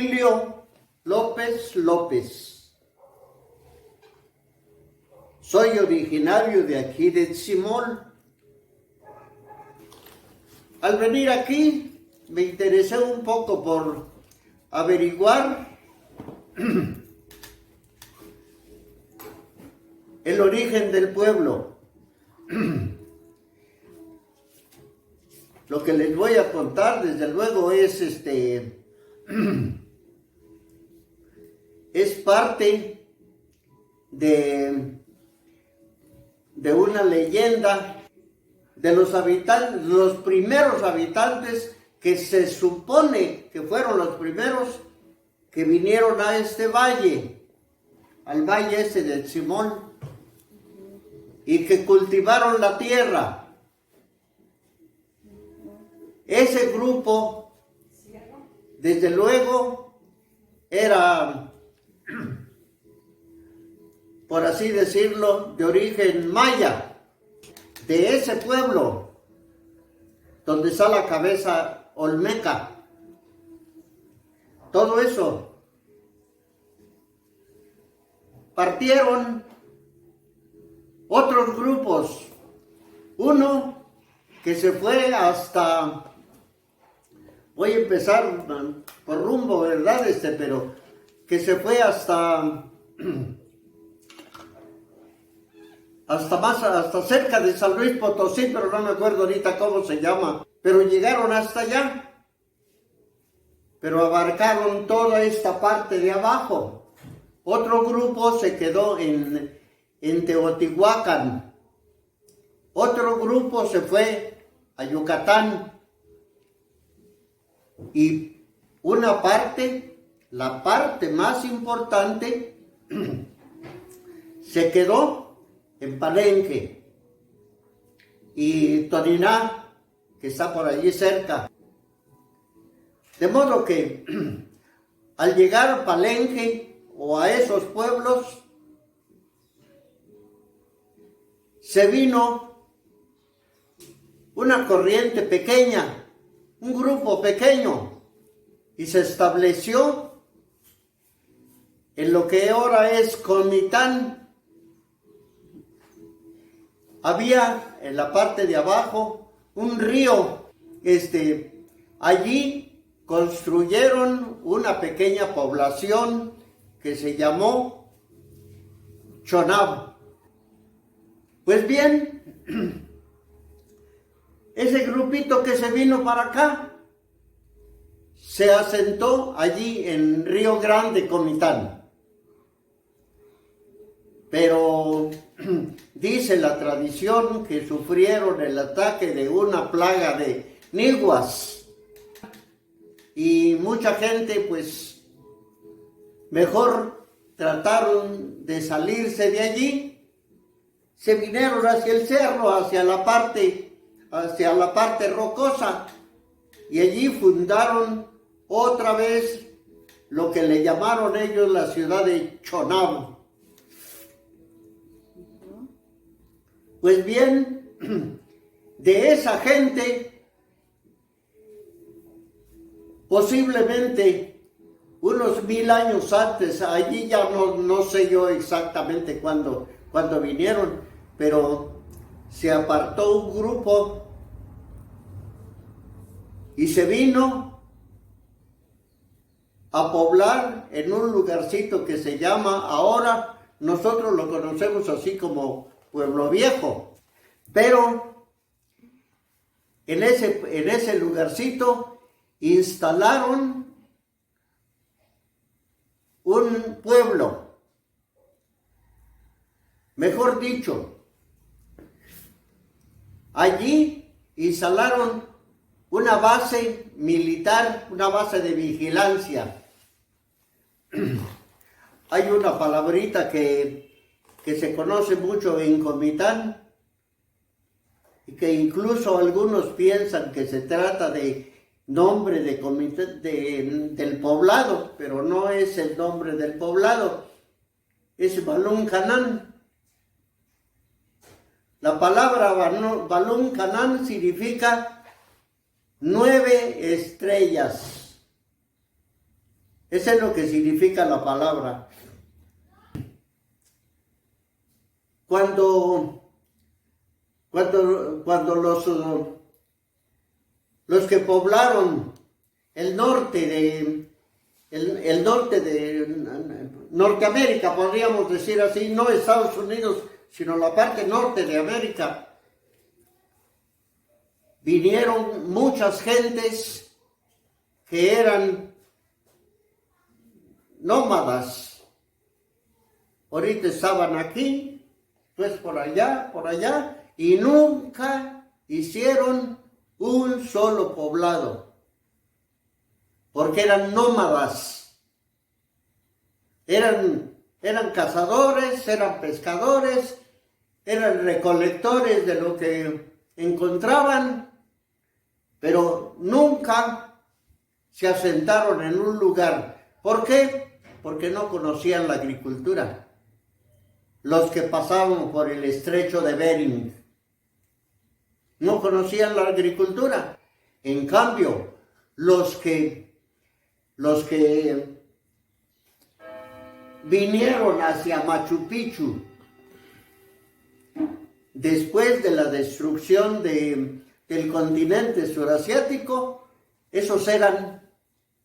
Emilio López López. Soy originario de aquí de Tzimol. Al venir aquí me interesé un poco por averiguar el origen del pueblo. Lo que les voy a contar, desde luego, es parte de una leyenda de los habitantes, los primeros habitantes que se supone que fueron los primeros que vinieron a este valle, al valle ese de Tzimol, y que cultivaron la tierra. Ese grupo, desde luego, era, por así decirlo, de origen maya, de ese pueblo donde está la cabeza olmeca. Todo eso. Partieron otros grupos. Uno que se fue hasta... Voy a empezar por rumbo, ¿verdad? Pero que se fue hasta cerca de San Luis Potosí, pero no me acuerdo ahorita cómo se llama. Pero llegaron hasta allá. Pero abarcaron toda esta parte de abajo. Otro grupo se quedó en Teotihuacán. Otro grupo se fue a Yucatán. Y una parte, la parte más importante, se quedó en Palenque y Toniná, que está por allí cerca. De modo que al llegar a Palenque o a esos pueblos, se vino una corriente pequeña, un grupo pequeño, y se estableció en lo que ahora es Comitán. Había en la parte de abajo un río. Allí construyeron una pequeña población que se llamó Chonab. Pues bien, ese grupito que se vino para acá se asentó allí en Río Grande, Comitán. Pero dice la tradición que sufrieron el ataque de una plaga de niguas. Y mucha gente, pues, mejor trataron de salirse de allí. Se vinieron hacia el cerro, hacia la parte rocosa, y allí fundaron otra vez lo que le llamaron ellos la ciudad de Chonab. Pues bien, de esa gente, posiblemente unos 1000 años antes, allí ya no sé yo exactamente cuándo vinieron, pero se apartó un grupo y se vino a poblar en un lugarcito que se llama, ahora nosotros lo conocemos así como Pueblo Viejo, pero en ese lugarcito instalaron un pueblo, mejor dicho, allí instalaron una base militar, una base de vigilancia. Hay una palabrita que se conoce mucho en Comitán y que incluso algunos piensan que se trata de nombre del poblado, pero no es el nombre del poblado, es Balún Canán. La palabra Balún Canán significa 9 estrellas. Eso es lo que significa la palabra. Cuando los que poblaron el norte de Norteamérica, podríamos decir así, no Estados Unidos, sino la parte norte de América, vinieron muchas gentes que eran nómadas. Ahorita estaban aquí, pues por allá, y nunca hicieron un solo poblado, porque eran nómadas, eran cazadores, eran pescadores, eran recolectores de lo que encontraban, pero nunca se asentaron en un lugar. ¿Por qué? Porque no conocían la agricultura. Los que pasaban por el estrecho de Bering no conocían la agricultura. En cambio, los que vinieron hacia Machu Picchu después de la destrucción del continente surasiático, esos eran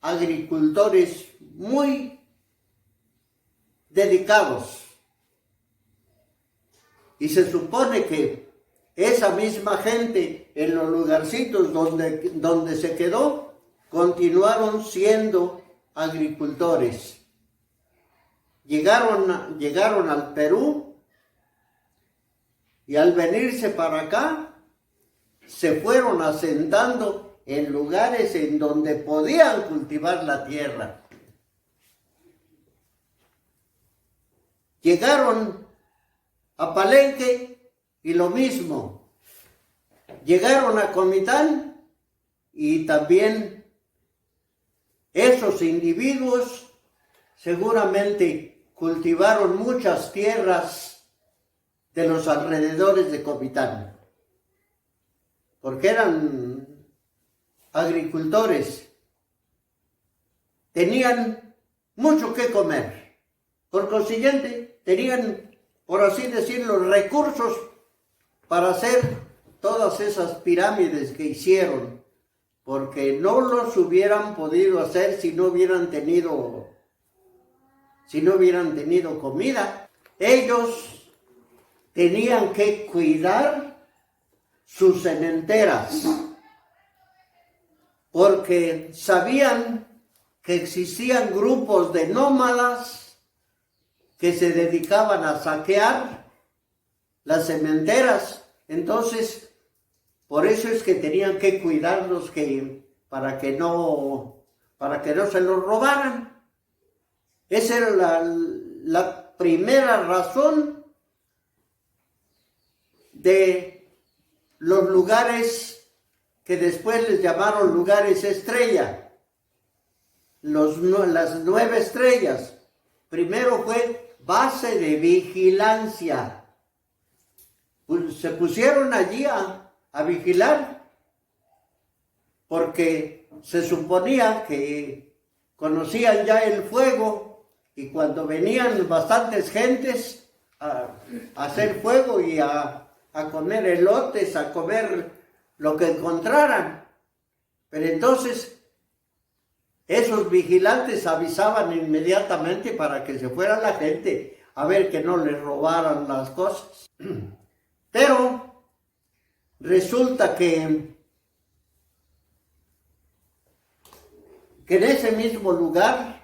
agricultores muy dedicados. Y se supone que esa misma gente en los lugarcitos donde se quedó, continuaron siendo agricultores. Llegaron al Perú y al venirse para acá, se fueron asentando en lugares en donde podían cultivar la tierra. Llegaron a Palenque y lo mismo. Llegaron a Comitán y también esos individuos seguramente cultivaron muchas tierras de los alrededores de Comitán, porque eran agricultores, tenían mucho que comer, por consiguiente tenían, por así decirlo, recursos para hacer todas esas pirámides que hicieron, porque no los hubieran podido hacer si no hubieran tenido comida. Ellos tenían que cuidar sus sementeras, porque sabían que existían grupos de nómadas que se dedicaban a saquear las sementeras. Entonces, por eso es que tenían que cuidarlos, para que no se los robaran. Esa era la primera razón de los lugares que después les llamaron lugares estrella, las 9 estrellas. Primero fue base de vigilancia. Se pusieron allí a vigilar, porque se suponía que conocían ya el fuego, y cuando venían bastantes gentes a hacer fuego y a comer elotes, a comer lo que encontraran. Pero entonces esos vigilantes avisaban inmediatamente para que se fuera la gente a ver que no les robaran las cosas. Pero resulta que en ese mismo lugar,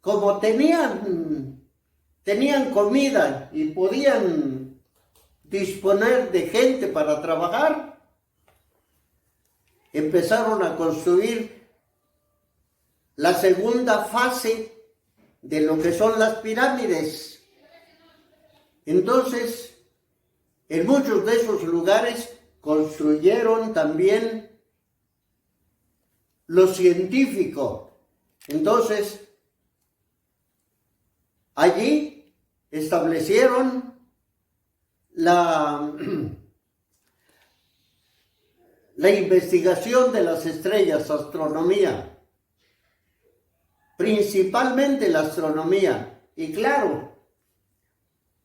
como tenían comida y podían disponer de gente para trabajar, empezaron a construir la segunda fase de lo que son las pirámides. Entonces, en muchos de esos lugares construyeron también lo científico. Entonces, allí establecieron la investigación de las estrellas, astronomía. principalmente la astronomía. Y claro,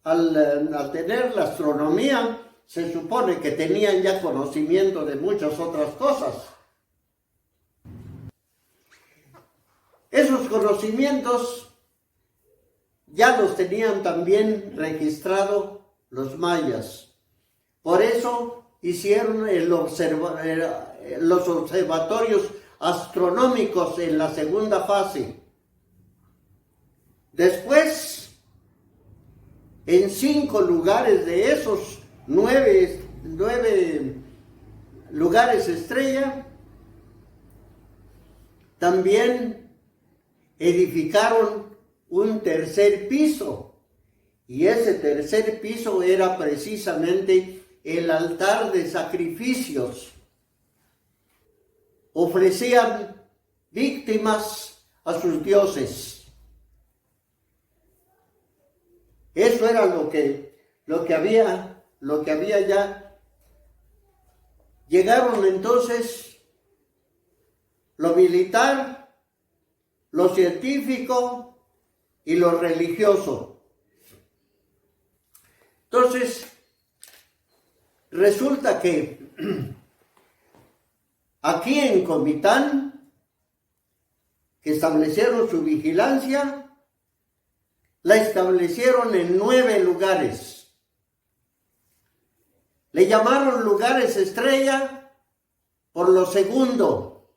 al tener la astronomía, se supone que tenían ya conocimiento de muchas otras cosas. Esos conocimientos ya los tenían también registrado los mayas. Por eso hicieron los observatorios astronómicos en la segunda fase. Después, en 5 lugares de esos 9 lugares estrella, también edificaron un tercer piso. Y ese tercer piso era precisamente el altar de sacrificios. Ofrecían víctimas a sus dioses. Eso era lo que había ya. Llegaron entonces lo militar, lo científico y lo religioso. Entonces, resulta que aquí en Comitán, que establecieron su vigilancia, la establecieron en 9 lugares. Le llamaron lugares estrella por lo segundo,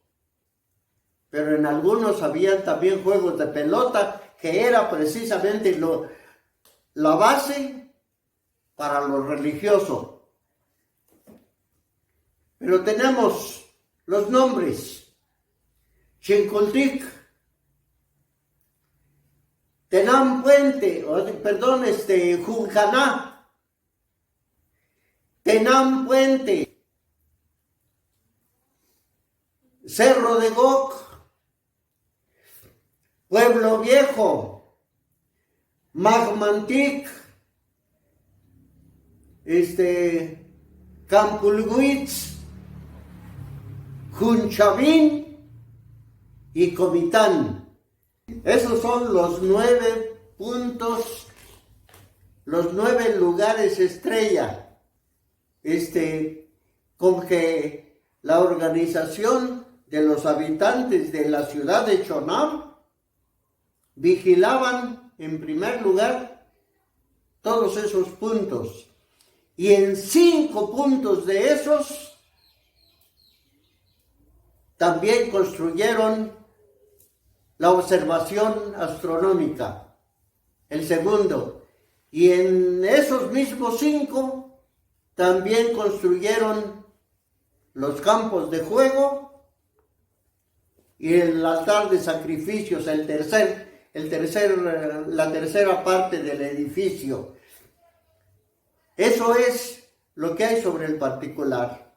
pero en algunos había también juegos de pelota, que era precisamente la base para lo religioso. Pero tenemos los nombres: Chincultic, Tenam Puente, Juncaná, Tenam Puente, Cerro de Goc, Pueblo Viejo, Magmantic, Campulhuitz, Junchavín y Comitán. Esos son los 9 puntos, los 9 lugares estrella, con que la organización de los habitantes de la ciudad de Chonam vigilaban en primer lugar todos esos puntos. Y en 5 puntos de esos también construyeron la observación astronómica, el segundo. Y en esos mismos 5 también construyeron los campos de juego y el altar de sacrificios, la tercera parte del edificio. Eso es lo que hay sobre el particular.